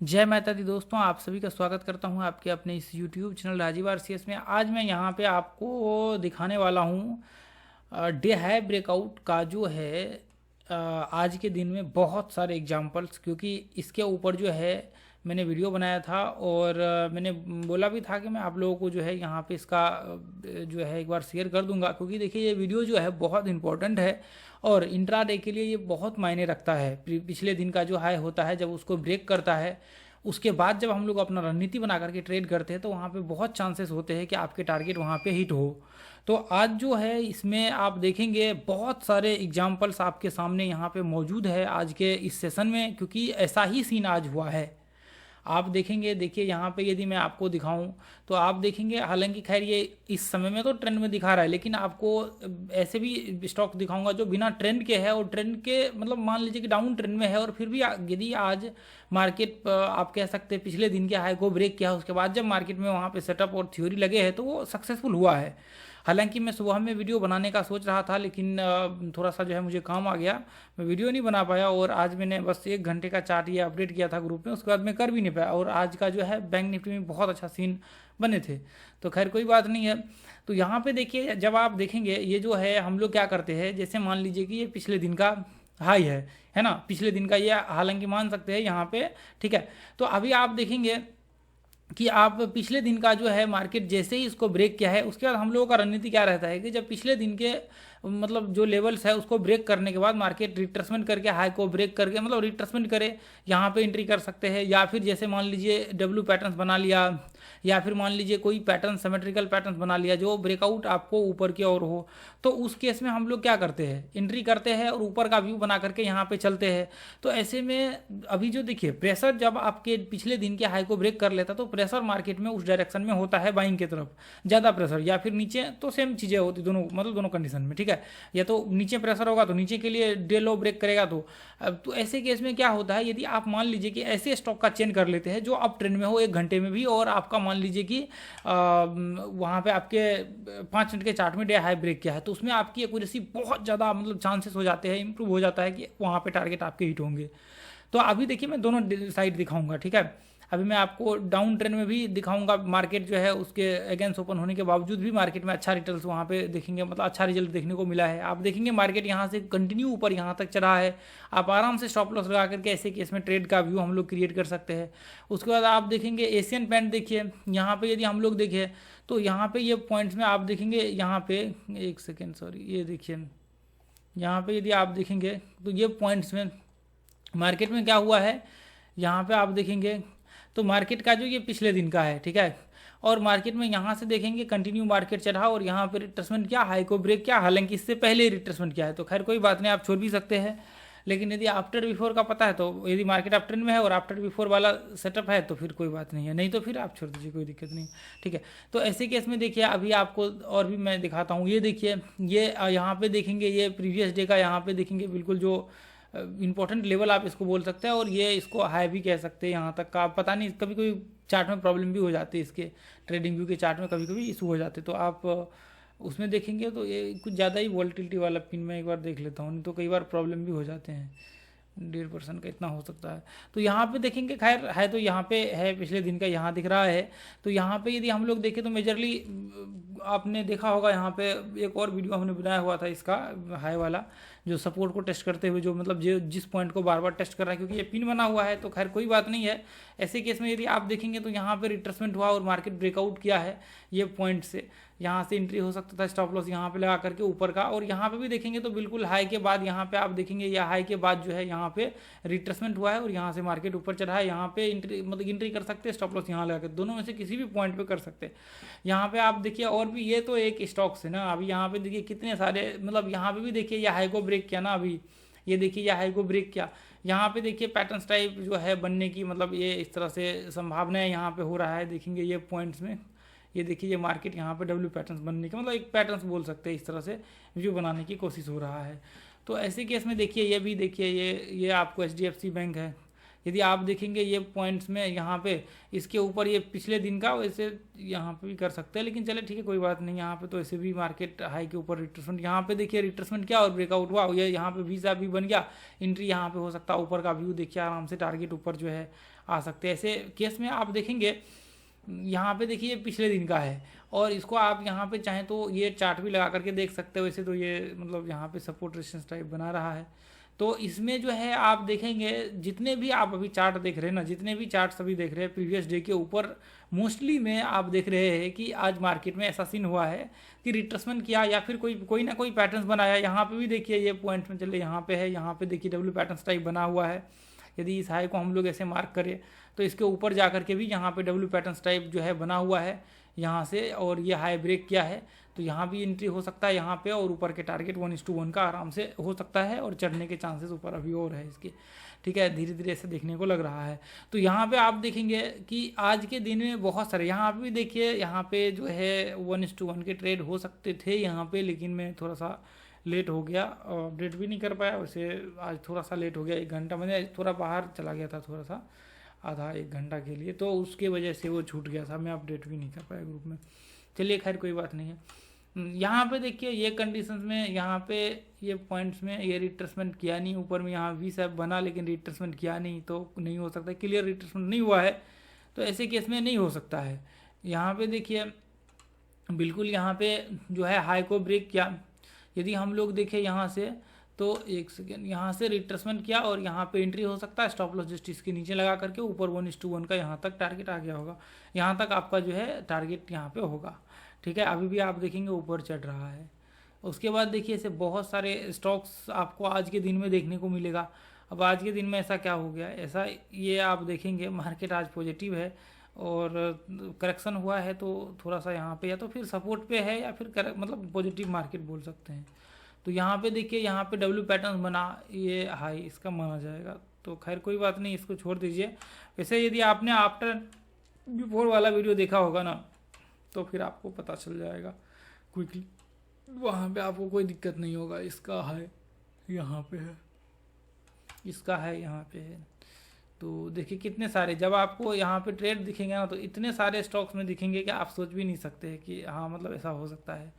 जय माता दी दोस्तों, आप सभी का स्वागत करता हूं आपके अपने इस YouTube चैनल राजीव आरसीएस में। आज मैं यहां पे आपको दिखाने वाला हूं डे हाई ब्रेकआउट का जो है आज के दिन में बहुत सारे एग्जांपल्स, क्योंकि इसके ऊपर जो है मैंने वीडियो बनाया था और मैंने बोला भी था कि मैं आप लोगों को जो है यहाँ पे इसका जो है एक बार शेयर कर दूंगा, क्योंकि देखिए ये वीडियो जो है बहुत इंपॉर्टेंट है और इंट्राडे के लिए ये बहुत मायने रखता है। पिछले दिन का जो हाई होता है, जब उसको ब्रेक करता है, उसके बाद जब हम लोग अपना रणनीति बना करके ट्रेड करते हैं तो वहाँ पे बहुत चांसेस होते हैं कि आपके टारगेट वहाँ पे हिट हो। तो आज जो है इसमें आप देखेंगे बहुत सारे एग्जांपल्स आपके सामने यहाँ पे मौजूद है आज के इस सेशन में, क्योंकि ऐसा ही सीन आज हुआ है। आप देखेंगे, देखिए यहाँ पे यदि मैं आपको दिखाऊं तो आप देखेंगे, हालांकि खैर ये इस समय में तो ट्रेंड में दिखा रहा है, लेकिन आपको ऐसे भी स्टॉक दिखाऊंगा जो बिना ट्रेंड के है और ट्रेंड के मतलब मान लीजिए कि डाउन ट्रेंड में है, और फिर भी यदि आज मार्केट आप कह सकते हैं पिछले दिन के हाई को ब्रेक किया, उसके बाद जब मार्केट में वहाँ पे सेटअप और थ्योरी लगे हैं तो वो सक्सेसफुल हुआ है। हालांकि मैं सुबह में वीडियो बनाने का सोच रहा था, लेकिन थोड़ा सा जो है मुझे काम आ गया, मैं वीडियो नहीं बना पाया। और आज मैंने बस 1 घंटे का चार्ट ये अपडेट किया था ग्रुप में, उसके बाद मैं कर भी नहीं पाया। और आज का जो है बैंक निफ्टी में बहुत अच्छा सीन बने थे, तो खैर कोई बात नहीं है। तो यहाँ पे देखिए, जब आप देखेंगे ये जो है हम लोग क्या करते हैं, जैसे मान लीजिए कि ये पिछले दिन का हाई है ना, पिछले दिन का ये हालांकि मान सकते हैं यहाँ पे, ठीक है। तो अभी आप देखेंगे कि आप पिछले दिन का जो है मार्केट जैसे ही इसको ब्रेक किया है, उसके बाद हम लोगों का रणनीति क्या रहता है कि जब पिछले दिन के मतलब जो लेवल्स है उसको ब्रेक करने के बाद मार्केट रिट्रेसमेंट करके हाई को ब्रेक करके मतलब रिट्रेसमेंट करे, यहाँ पे एंट्री कर सकते हैं। या फिर जैसे मान लीजिए डब्ल्यू पैटर्न्स बना लिया, या फिर मान लीजिए कोई पैटर्न सिमेट्रिकल पैटर्न्स बना लिया जो ब्रेकआउट आपको ऊपर की ओर हो, तो उस केस में हम लोग क्या करते हैं, एंट्री करते हैं और ऊपर का व्यू बना करके यहाँ पे चलते हैं। तो ऐसे में अभी जो देखिए प्रेशर जब आपके पिछले दिन के हाई को ब्रेक कर लेता तो प्रेशर मार्केट में उस डायरेक्शन में होता है बाइंग की तरफ ज़्यादा प्रेशर, या फिर नीचे तो सेम चीज़ें होती दोनों, मतलब दोनों कंडीशन में, ठीक है। या तो नीचे प्रेशर होगा तो नीचे के लिए डे लो ब्रेक करेगा। तो ऐसे केस में क्या होता है, यदि आप मान लीजिए कि ऐसे स्टॉक का चेन कर लेते हैं जो अप ट्रेंड में हो 1 घंटे में भी, और आपका मान लीजिए कि वहाँ पे आपके 5 मिनट के चार्ट में डे हाई ब्रेक किया है, तो उसमें आपकी एक्यूरेसी बहुत ज़्यादा मतलब चांसेस हो जाते हैं, इंप्रूव हो जाता है कि वहाँ पे टारगेट आपके हिट होंगे। तो अभी देखिए मैं दोनों साइड दिखाऊंगा, ठीक है। अभी मैं आपको डाउन ट्रेंड में भी दिखाऊंगा, मार्केट जो है उसके अगेंस्ट ओपन होने के बावजूद भी मार्केट में अच्छा रिटर्न्स वहाँ पे देखेंगे, मतलब अच्छा रिजल्ट देखने को मिला है। आप देखेंगे मार्केट यहाँ से कंटिन्यू ऊपर यहाँ तक चढ़ा है, आप आराम से स्टॉप लॉस लगा करके ऐसे केस में ट्रेड का व्यू हम लोग क्रिएट कर सकते हैं। उसके बाद आप देखेंगे एशियन पेंट, देखिए यहाँ पे यदि हम लोग देखें तो यहाँ पे ये पॉइंट्स में आप देखेंगे, यहाँ पे एक सेकेंड सॉरी, ये देखिए यहाँ पे यदि आप देखेंगे तो ये पॉइंट्स में मार्केट में क्या हुआ है, यहाँ पे आप देखेंगे तो मार्केट का जो ये पिछले दिन का है, ठीक है। और मार्केट में यहाँ से देखेंगे कंटिन्यू मार्केट चढ़ा और यहाँ पे रिट्रेसमेंट किया, हाई को ब्रेक किया, हालांकि इससे पहले ही रिट्रेसमेंट किया है, तो खैर कोई बात नहीं, आप छोड़ भी सकते हैं। लेकिन यदि आफ्टर बिफोर का पता है, तो यदि मार्केट आफ्टर में है और आफ्टर बिफोर वाला सेटअप है तो फिर कोई बात नहीं है, नहीं तो फिर आप छोड़ दीजिए, कोई दिक्कत नहीं, ठीक है। तो ऐसे केस में देखिए अभी आपको और भी मैं दिखाता हूँ, ये देखिए ये यहाँ पे देखेंगे, ये प्रीवियस डे का यहाँ पे देखेंगे बिल्कुल जो इंपॉर्टेंट लेवल आप इसको बोल सकते हैं, और ये इसको हाई भी कह सकते हैं। यहाँ तक का पता नहीं, कभी कभी चार्ट में प्रॉब्लम भी हो जाती है, इसके ट्रेडिंग व्यू के चार्ट में कभी कभी इशू हो जाते, तो आप उसमें देखेंगे तो ये कुछ ज़्यादा ही वॉल्टिलिटी वाला पिन में एक बार देख लेता हूँ, नहीं तो कई बार प्रॉब्लम भी हो जाते हैं, 1.5% का इतना हो सकता है। तो यहाँ पे देखेंगे, खैर है तो यहाँ पे है पिछले दिन का, यहाँ दिख रहा है। तो यहाँ पे यदि हम लोग देखें तो मेजरली आपने देखा होगा, यहाँ पे एक और वीडियो हमने बनाया हुआ था इसका हाई वाला, जो सपोर्ट को टेस्ट करते हुए, जो मतलब जो जिस पॉइंट को बार बार टेस्ट कर रहा है, क्योंकि ये पिन बना हुआ है, तो खैर कोई बात नहीं है। ऐसे केस में यदि आप देखेंगे तो यहाँ पे रिट्रेसमेंट हुआ और मार्केट ब्रेकआउट किया है ये पॉइंट से, यहाँ से एंट्री हो सकता था, स्टॉप लॉस यहाँ पे लगा करके ऊपर का। और यहाँ पे भी देखेंगे तो बिल्कुल हाई के बाद यहाँ पे आप देखेंगे, या हाई के बाद जो है यहाँ पे रिट्रेसमेंट हुआ है और यहाँ से मार्केट ऊपर चढ़ा है, यहाँ पे एंट्री मतलब एंट्री कर सकते हैं, स्टॉप लॉस यहाँ लगा कर, दोनों में से किसी भी पॉइंट पे कर सकते हैं। यहाँ पे आप देखिए और भी, ये तो एक स्टॉक्स है ना, अभी यहाँ पे देखिए कितने सारे, मतलब यहाँ पे भी देखिए ये हाई को ब्रेक किया ना, अभी ये देखिए ये हाई को ब्रेक किया, यहाँ पे देखिए पैटर्न्स टाइप जो है बनने की, मतलब ये इस तरह से संभावनाएं यहाँ पे हो रहा है। देखेंगे ये पॉइंट्स में, ये देखिए ये मार्केट यहाँ पे डब्ल्यू पैटर्न्स बनने के, मतलब एक पैटर्न्स बोल सकते हैं, इस तरह से व्यू बनाने की कोशिश हो रहा है। तो ऐसे केस में देखिए ये भी देखिए, ये आपको HDFC बैंक है, यदि आप देखेंगे ये पॉइंट्स में यहाँ पे इसके ऊपर ये पिछले दिन का, वैसे यहाँ पे भी कर सकते हैं, लेकिन चले ठीक है कोई बात नहीं। यहाँ पे तो ऐसे भी मार्केट हाई के ऊपर रिट्रेसमेंट, यहाँ पे देखिए रिट्रेसमेंट किया और ब्रेकआउट हुआ, ये यहाँ पे वीजा भी बन गया, एंट्री यहाँ पे हो सकता है, ऊपर का व्यू देखिए आराम से, टारगेट ऊपर जो है आ सकते हैं। ऐसे केस में आप देखेंगे यहाँ पे देखिए पिछले दिन का है, और इसको आप यहाँ पे चाहें तो ये चार्ट भी लगा करके देख सकते हो। वैसे तो ये मतलब यहाँ पे सपोर्ट रेजिस्टेंस टाइप बना रहा है, तो इसमें जो है आप देखेंगे जितने भी आप अभी चार्ट देख रहे हैं ना, जितने भी चार्ट्स अभी देख रहे हैं प्रीवियस डे के ऊपर मोस्टली में आप देख रहे हैं कि आज मार्केट में ऐसा सीन हुआ है कि रिट्रेसमेंट किया या फिर कोई ना कोई पैटर्न्स बनाया। यहाँ पे भी देखिए ये पॉइंट्स में चले, यहाँ पे है, यहाँ पे देखिए डब्ल्यू पैटर्न्स टाइप बना हुआ है। यदि इस हाई को हम लोग ऐसे मार्क करें तो इसके ऊपर जा करके भी यहाँ पे डब्ल्यू पैटर्न्स टाइप जो है बना हुआ है यहाँ से, और ये हाई ब्रेक किया है, तो यहाँ भी एंट्री हो सकता है यहाँ पे, और ऊपर के टारगेट 1:1 का आराम से हो सकता है, और चढ़ने के चांसेस ऊपर अभी और है इसके। ठीक है, धीरे धीरे ऐसे देखने को लग रहा है। तो यहाँ पे आप देखेंगे कि आज के दिन में बहुत सारे, यहाँ पे भी देखिए यहाँ पे जो है 1:1 के ट्रेड हो सकते थे यहाँ पे, लेकिन मैं थोड़ा सा लेट हो गया और अपडेट भी नहीं कर पाया। वैसे आज थोड़ा सा लेट हो गया, 1 घंटा, मैंने थोड़ा बाहर चला गया था थोड़ा सा, आधा 1 घंटा के लिए, तो उसके वजह से वो छूट गया था, मैं अपडेट भी नहीं कर पाया ग्रुप में। चलिए खैर कोई बात नहीं है। यहाँ पे देखिए ये कंडीशंस में, यहाँ पे ये पॉइंट्स में ये रिट्रेसमेंट किया नहीं, ऊपर में यहाँ वी शेप बना लेकिन रिट्रेसमेंट किया नहीं, तो नहीं हो सकता, क्लियर रिट्रेसमेंट नहीं हुआ है, तो ऐसे केस में नहीं हो सकता है। यहाँ पे देखिए बिल्कुल यहाँ पे जो है हाई को ब्रेक किया। यदि हम लोग देखें यहाँ से, तो एक सेकेंड, यहाँ से रिट्रेसमेंट किया और यहाँ पे एंट्री हो सकता है, स्टॉप लॉस जस्ट इसके नीचे लगा करके ऊपर 1:1 का यहाँ तक टारगेट आ गया होगा, यहाँ तक आपका जो है टारगेट यहाँ पे होगा। ठीक है, अभी भी आप देखेंगे ऊपर चढ़ रहा है। उसके बाद देखिए ऐसे बहुत सारे स्टॉक्स आपको आज के दिन में देखने को मिलेगा। अब आज के दिन में ऐसा क्या हो गया, ऐसा ये आप देखेंगे मार्केट आज पॉजिटिव है और करेक्शन हुआ है, तो थोड़ा सा यहाँ पे या तो फिर सपोर्ट पे है या फिर मतलब पॉजिटिव मार्केट बोल सकते हैं। तो यहाँ पे देखिए यहाँ पे डब्ल्यू पैटर्न बना, ये हाई इसका माना जाएगा, तो खैर कोई बात नहीं, इसको छोड़ दीजिए। वैसे यदि आपने आफ्टर बिफोर वाला वीडियो देखा होगा ना, तो फिर आपको पता चल जाएगा क्विकली, वहाँ पे आपको कोई दिक्कत नहीं होगा। इसका हाई यहाँ पे है, इसका है यहाँ पे है, तो देखिए कितने सारे, जब आपको यहाँ पे ट्रेड दिखेंगे ना, तो इतने सारे स्टॉक्स में दिखेंगे कि आप सोच भी नहीं सकते कि हाँ मतलब ऐसा हो सकता है।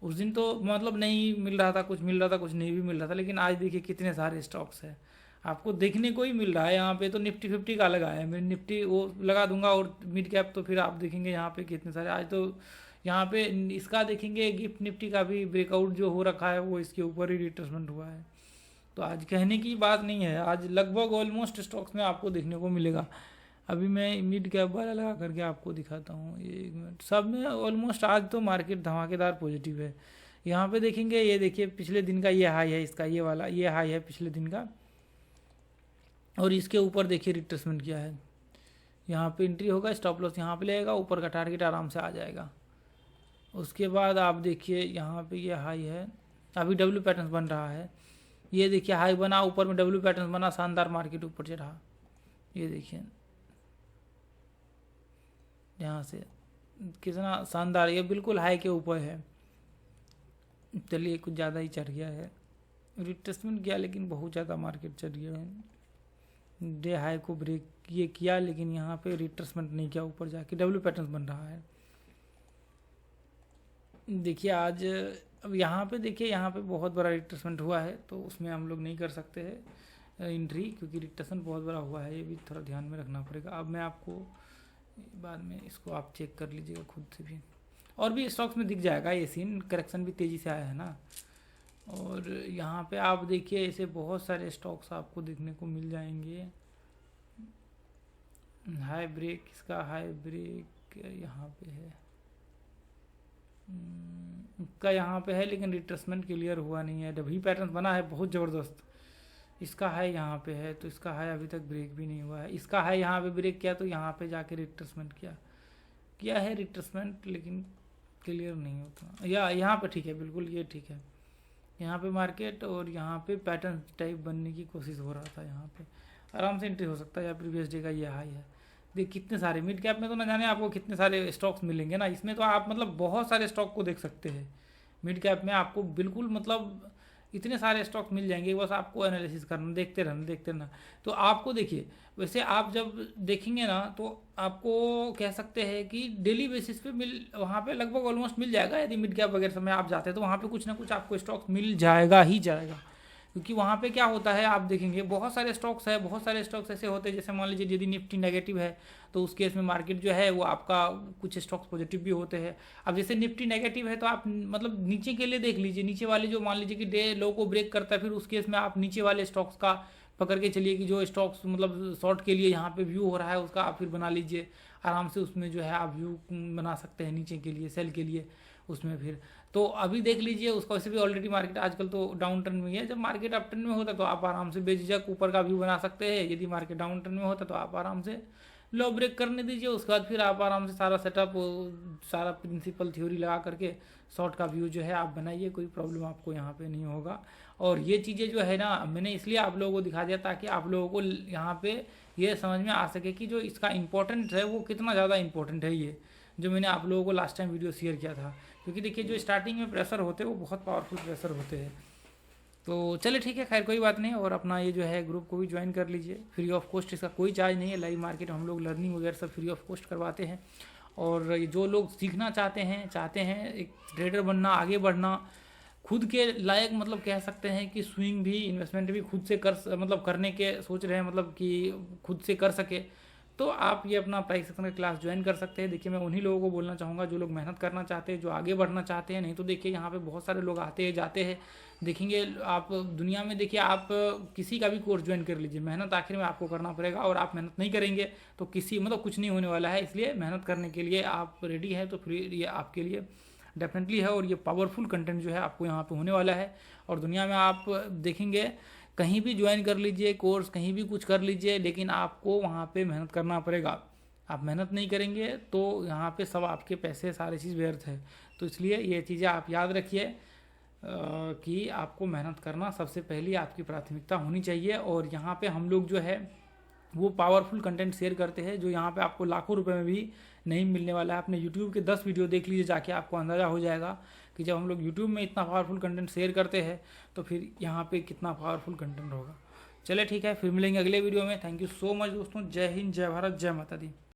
उस दिन तो मतलब नहीं मिल रहा था, कुछ मिल रहा था, कुछ नहीं भी मिल रहा था, लेकिन आज देखिए कितने सारे स्टॉक्स हैं आपको देखने को ही मिल रहा है। यहाँ पे तो निफ्टी 50 का लगा है, मैं निफ्टी वो लगा दूंगा, और मिड कैप तो फिर आप देखेंगे यहाँ पे कितने सारे। आज तो यहाँ पे इसका देखेंगे गिफ्ट निफ्टी का भी ब्रेकआउट जो हो रखा है, वो इसके ऊपर ही रिट्रेसमेंट हुआ है। तो आज कहने की बात नहीं है, आज लगभग ऑलमोस्ट स्टॉक्स में आपको देखने को मिलेगा। अभी मैं मिड कैप वाला लगा करके आपको दिखाता हूँ, ये 1 मिनट। सब में ऑलमोस्ट आज तो मार्केट धमाकेदार पॉजिटिव है। यहाँ पे देखेंगे, ये देखिए पिछले दिन का ये हाई है, इसका ये वाला ये हाई है पिछले दिन का, और इसके ऊपर देखिए रिट्रेसमेंट किया है। यहाँ पे एंट्री होगा, स्टॉप लॉस यहाँ पे लगेगा, ऊपर का टारगेट आराम से आ जाएगा। उसके बाद आप देखिए यहाँ पे ये हाई है, अभी डब्ल्यू पैटर्न बन रहा है, ये देखिए हाई बना, ऊपर में डब्ल्यू पैटर्न बना, शानदार मार्केट ऊपर चढ़ा, ये देखिए यहाँ से कितना शानदार, ये बिल्कुल हाई के ऊपर है। चलिए कुछ ज़्यादा ही चढ़ गया है, रिट्रेसमेंट किया लेकिन बहुत ज़्यादा मार्केट चढ़ गया है। डे हाई को ब्रेक ये किया, लेकिन यहाँ पे रिट्रेसमेंट नहीं किया, ऊपर जाके डब्ल्यू पैटर्न बन रहा है। देखिए आज अब यहाँ पे देखिए, यहाँ पे बहुत बड़ा रिट्रेसमेंट हुआ है, तो उसमें हम लोग नहीं कर सकते हैं एंट्री, क्योंकि रिट्रेसमेंट बहुत बड़ा हुआ है, ये भी थोड़ा ध्यान में रखना पड़ेगा। अब मैं आपको बाद में इसको आप चेक कर लीजिएगा खुद से भी, और भी स्टॉक्स में दिख जाएगा ये सीन, करेक्शन भी तेज़ी से आया है ना। और यहाँ पे आप देखिए ऐसे बहुत सारे स्टॉक्स आपको देखने को मिल जाएंगे। हाई ब्रेक, इसका हाई ब्रेक यहाँ पे है, इसका यहाँ पे है, लेकिन रिट्रेसमेंट क्लियर हुआ नहीं है, डब्ल्यू पैटर्न बना है बहुत ज़बरदस्त। इसका हाई यहाँ पे है, तो इसका हाई अभी तक ब्रेक भी नहीं हुआ है। इसका हाई यहाँ पे ब्रेक किया, तो यहाँ पे जाके रिट्रेसमेंट किया है रिट्रेसमेंट, लेकिन क्लियर नहीं होता। या यहाँ पे ठीक है, बिल्कुल ये ठीक है, यहाँ पे मार्केट और यहाँ पे पैटर्न टाइप बनने की कोशिश हो रहा था, यहाँ पे आराम से एंट्री हो सकता है, या प्रीवियस डे का ये हाई है। देख कितने सारे मिड कैप में तो ना जाने आपको कितने सारे स्टॉक्स मिलेंगे ना, इसमें तो आप मतलब बहुत सारे स्टॉक को देख सकते हैं। मिड कैप में आपको बिल्कुल मतलब इतने सारे स्टॉक मिल जाएंगे, बस आपको एनालिसिस करना, देखते रहना। तो आपको देखिए, वैसे आप जब देखेंगे ना, तो आपको कह सकते हैं कि डेली बेसिस पे वहाँ पे लगभग ऑलमोस्ट मिल जाएगा। यदि मिड कैप वगैरह समय आप जाते हैं, तो वहाँ पे कुछ ना कुछ आपको स्टॉक मिल जाएगा ही जाएगा। क्योंकि वहाँ पे क्या होता है आप देखेंगे बहुत सारे स्टॉक्स है, बहुत सारे स्टॉक्स ऐसे होते हैं जैसे मान लीजिए यदि निफ्टी नेगेटिव है तो उस केस में मार्केट जो है वो आपका कुछ स्टॉक्स पॉजिटिव भी होते हैं। अब जैसे निफ्टी नेगेटिव है तो आप मतलब नीचे के लिए देख लीजिए, नीचे वाले जो मान लीजिए कि डे लो को ब्रेक करता है, फिर उस केस में आप नीचे वाले स्टॉक्स का पकड़ के चलिए कि जो स्टॉक्स मतलब शॉर्ट के लिए यहाँ पे व्यू हो रहा है उसका आप फिर बना लीजिए आराम से, उसमें जो है आप व्यू बना सकते हैं नीचे के लिए सेल के लिए उसमें फिर। तो अभी देख लीजिए उसका वैसे भी ऑलरेडी मार्केट आजकल तो डाउन टर्न में ही है, जब मार्केट अप टर्न में होता है तो आप आराम से बेझिझक ऊपर का व्यू बना सकते हैं, यदि मार्केट डाउन टर्न में होता है तो आप आराम से लो ब्रेक करने दीजिए, उसके बाद फिर आप आराम से सारा सेटअप सारा प्रिंसिपल थ्योरी लगा करके शॉर्ट का व्यू जो है आप बनाइए, कोई प्रॉब्लम आपको यहाँ पे नहीं होगा। और ये चीज़ें जो है ना मैंने इसलिए आप लोगों को दिखा दिया ताकि आप लोगों को यहाँ पे ये समझ में आ सके कि जो इसका इम्पोर्टेंस है वो कितना ज़्यादा इम्पोर्टेंट है, ये जो मैंने आप लोगों को लास्ट टाइम वीडियो शेयर किया था। क्योंकि देखिए जो स्टार्टिंग में प्रेशर होते हैं वो बहुत पावरफुल प्रेशर होते हैं। तो चलिए ठीक है, खैर कोई बात नहीं। और अपना ये जो है ग्रुप को भी ज्वाइन कर लीजिए, फ्री ऑफ कॉस्ट, इसका कोई चार्ज नहीं है। लाइव मार्केट हम लोग लर्निंग वगैरह सब फ्री ऑफ कॉस्ट करवाते हैं। और ये जो लोग सीखना चाहते हैं एक ट्रेडर बनना, आगे बढ़ना, खुद के लायक मतलब कह सकते हैं कि स्विंग भी इन्वेस्टमेंट भी खुद से मतलब करने के सोच रहे हैं, मतलब कि खुद से कर सके, तो आप ये अपना प्राइस सेक्शन का क्लास ज्वाइन कर सकते हैं। देखिए मैं उन्हीं लोगों को बोलना चाहूँगा जो लोग मेहनत करना चाहते हैं, जो आगे बढ़ना चाहते हैं। नहीं तो देखिए यहाँ पे बहुत सारे लोग आते हैं जाते हैं, देखेंगे आप दुनिया में, देखिए आप किसी का भी कोर्स ज्वाइन कर लीजिए, मेहनत आखिर में आपको करना पड़ेगा। और आप मेहनत नहीं करेंगे तो किसी मतलब कुछ नहीं होने वाला है। इसलिए मेहनत करने के लिए आप रेडी हैं तो फिर ये आपके लिए डेफिनेटली है। और ये पावरफुल कंटेंट जो है आपको यहाँ पे होने वाला है। और दुनिया में आप देखेंगे कहीं भी ज्वाइन कर लीजिए कोर्स, कहीं भी कुछ कर लीजिए, लेकिन आपको वहाँ पे मेहनत करना पड़ेगा। आप मेहनत नहीं करेंगे तो यहाँ पे सब आपके पैसे सारी चीज़ व्यर्थ है। तो इसलिए ये चीज़ें आप याद रखिए कि आपको मेहनत करना सबसे पहली आपकी प्राथमिकता होनी चाहिए। और यहाँ पे हम लोग जो है वो पावरफुल कंटेंट शेयर करते हैं जो यहाँ पे आपको लाखों रुपए में भी नहीं मिलने वाला है। अपने यूट्यूब के 10 वीडियो देख लीजिए जाके, आपको अंदाज़ा हो जाएगा कि जब हम लोग यूट्यूब में इतना पावरफुल कंटेंट शेयर करते हैं तो फिर यहाँ पे कितना पावरफुल कंटेंट होगा। चलिए ठीक है, फिर मिलेंगे अगले वीडियो में। थैंक यू सो मच दोस्तों, जय हिंद, जय भारत, जय माता दी।